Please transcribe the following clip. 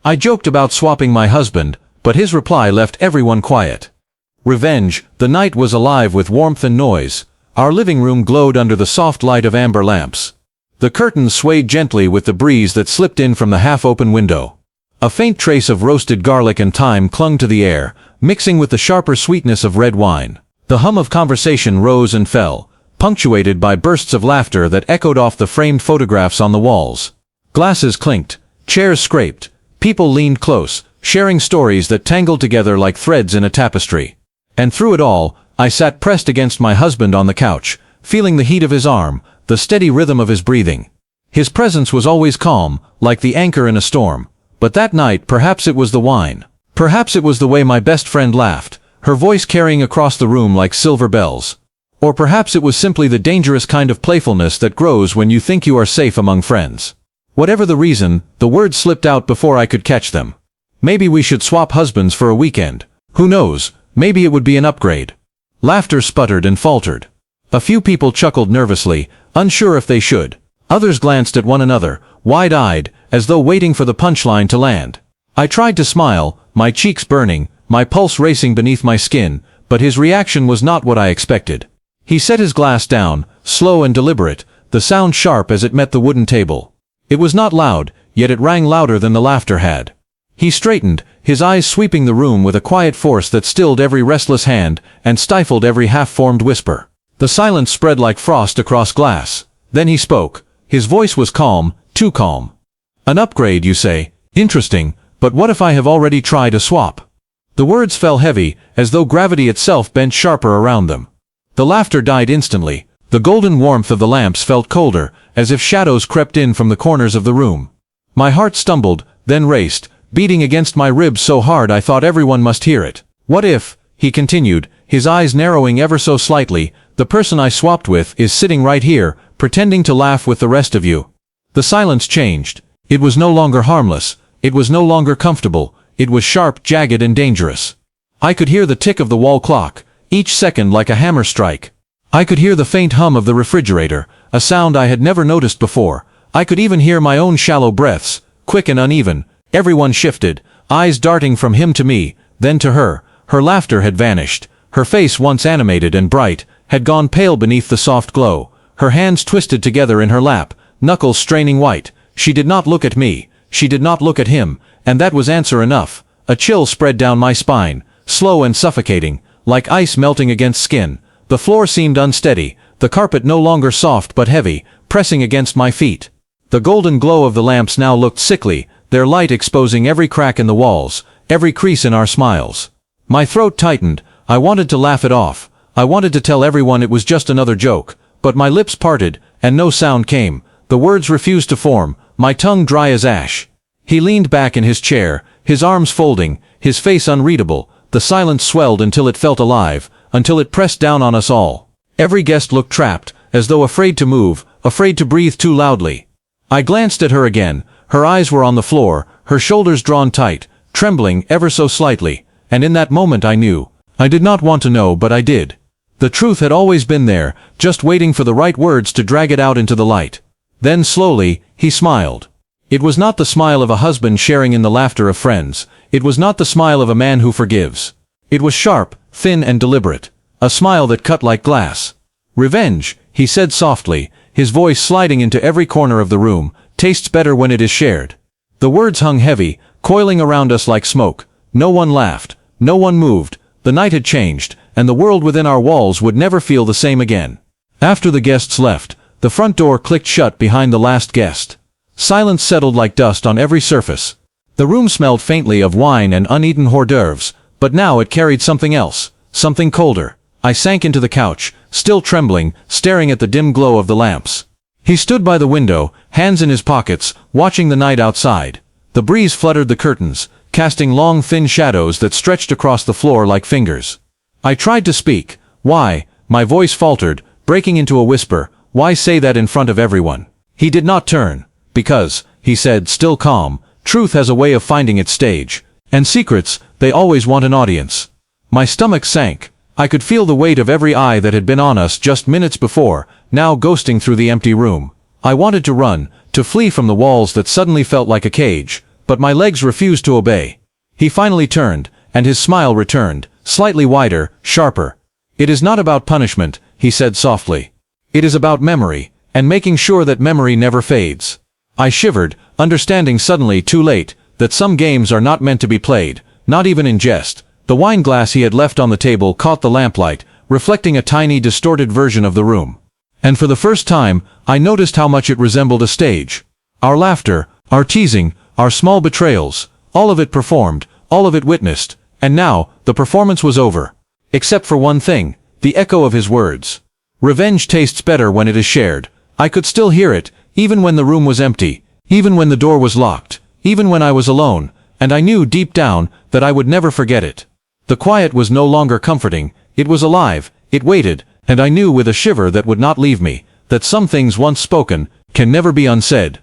I joked about swapping my husband, but his reply left everyone quiet. Revenge. The night was alive with warmth and noise. Our living room glowed under the soft light of amber lamps. The curtains swayed gently with the breeze that slipped in from the half-open window. A faint trace of roasted garlic and thyme clung to the air, mixing with the sharper sweetness of red wine. The hum of conversation rose and fell, punctuated by bursts of laughter that echoed off the framed photographs on the walls. Glasses clinked, chairs scraped, people leaned close, sharing stories that tangled together like threads in a tapestry. And through it all, I sat pressed against my husband on the couch, feeling the heat of his arm, the steady rhythm of his breathing. His presence was always calm, like the anchor in a storm. But that night, perhaps it was the wine. Perhaps it was the way my best friend laughed, her voice carrying across the room like silver bells. Or perhaps it was simply the dangerous kind of playfulness that grows when you think you are safe among friends. Whatever the reason, the words slipped out before I could catch them. Maybe we should swap husbands for a weekend. Who knows, maybe it would be an upgrade. Laughter sputtered and faltered. A few people chuckled nervously, unsure if they should. Others glanced at one another, wide-eyed, as though waiting for the punchline to land. I tried to smile, my cheeks burning, my pulse racing beneath my skin, but his reaction was not what I expected. He set his glass down, slow and deliberate, the sound sharp as it met the wooden table. It was not loud, yet it rang louder than the laughter had. He straightened, his eyes sweeping the room with a quiet force that stilled every restless hand and stifled every half-formed whisper. The silence spread like frost across glass. Then he spoke. His voice was calm, too calm. An upgrade, you say? Interesting, but what if I have already tried a swap? The words fell heavy, as though gravity itself bent sharper around them. The laughter died instantly. The golden warmth of the lamps felt colder, as if shadows crept in from the corners of the room. My heart stumbled, then raced, beating against my ribs so hard I thought everyone must hear it. What if, he continued, his eyes narrowing ever so slightly, the person I swapped with is sitting right here, pretending to laugh with the rest of you? The silence changed. It was no longer harmless. It was no longer comfortable. It was sharp, jagged, and dangerous. I could hear the tick of the wall clock, each second like a hammer strike. I could hear the faint hum of the refrigerator, a sound I had never noticed before. I could even hear my own shallow breaths, quick and uneven. Everyone shifted, eyes darting from him to me, then to her. Her laughter had vanished. Her face, once animated and bright, had gone pale beneath the soft glow. Her hands twisted together in her lap, knuckles straining white. She did not look at me. She did not look at him, and that was answer enough. A chill spread down my spine, slow and suffocating, like ice melting against skin. The floor seemed unsteady, the carpet no longer soft but heavy, pressing against my feet. The golden glow of the lamps now looked sickly, their light exposing every crack in the walls, every crease in our smiles. My throat tightened. I wanted to laugh it off. I wanted to tell everyone it was just another joke, but my lips parted, and no sound came. The words refused to form, my tongue dry as ash. He leaned back in his chair, his arms folding, his face unreadable. The silence swelled until it felt alive, until it pressed down on us all. Every guest looked trapped, as though afraid to move, afraid to breathe too loudly. I glanced at her again. Her eyes were on the floor, her shoulders drawn tight, trembling ever so slightly, and in that moment I knew. I did not want to know, but I did. The truth had always been there, just waiting for the right words to drag it out into the light. Then slowly, he smiled. It was not the smile of a husband sharing in the laughter of friends. It was not the smile of a man who forgives. It was sharp, thin and deliberate. A smile that cut like glass. Revenge, he said softly, his voice sliding into every corner of the room, tastes better when it is shared. The words hung heavy, coiling around us like smoke. No one laughed. No one moved. The night had changed, and the world within our walls would never feel the same again. After the guests left, the front door clicked shut behind the last guest. Silence settled like dust on every surface. The room smelled faintly of wine and uneaten hors d'oeuvres, but now it carried something else, something colder. I sank into the couch, still trembling, staring at the dim glow of the lamps. He stood by the window, hands in his pockets, watching the night outside. The breeze fluttered the curtains, casting long thin shadows that stretched across the floor like fingers. I tried to speak. Why? My voice faltered, breaking into a whisper. Why say that in front of everyone? He did not turn. Because, he said, still calm, truth has a way of finding its stage. And secrets, they always want an audience. My stomach sank. I could feel the weight of every eye that had been on us just minutes before, now ghosting through the empty room. I wanted to run, to flee from the walls that suddenly felt like a cage, but my legs refused to obey. He finally turned, and his smile returned, slightly wider, sharper. "It is not about punishment," he said softly. "It is about memory, and making sure that memory never fades." I shivered, understanding suddenly too late that some games are not meant to be played, not even in jest. The wine glass he had left on the table caught the lamplight, reflecting a tiny distorted version of the room. And for the first time, I noticed how much it resembled a stage. Our laughter, our teasing, our small betrayals, all of it performed, all of it witnessed, and now, the performance was over. Except for one thing, the echo of his words. "Revenge tastes better when it is shared." I could still hear it, even when the room was empty, even when the door was locked, even when I was alone, and I knew deep down that I would never forget it. The quiet was no longer comforting, it was alive, it waited, and I knew with a shiver that would not leave me, that some things once spoken can never be unsaid.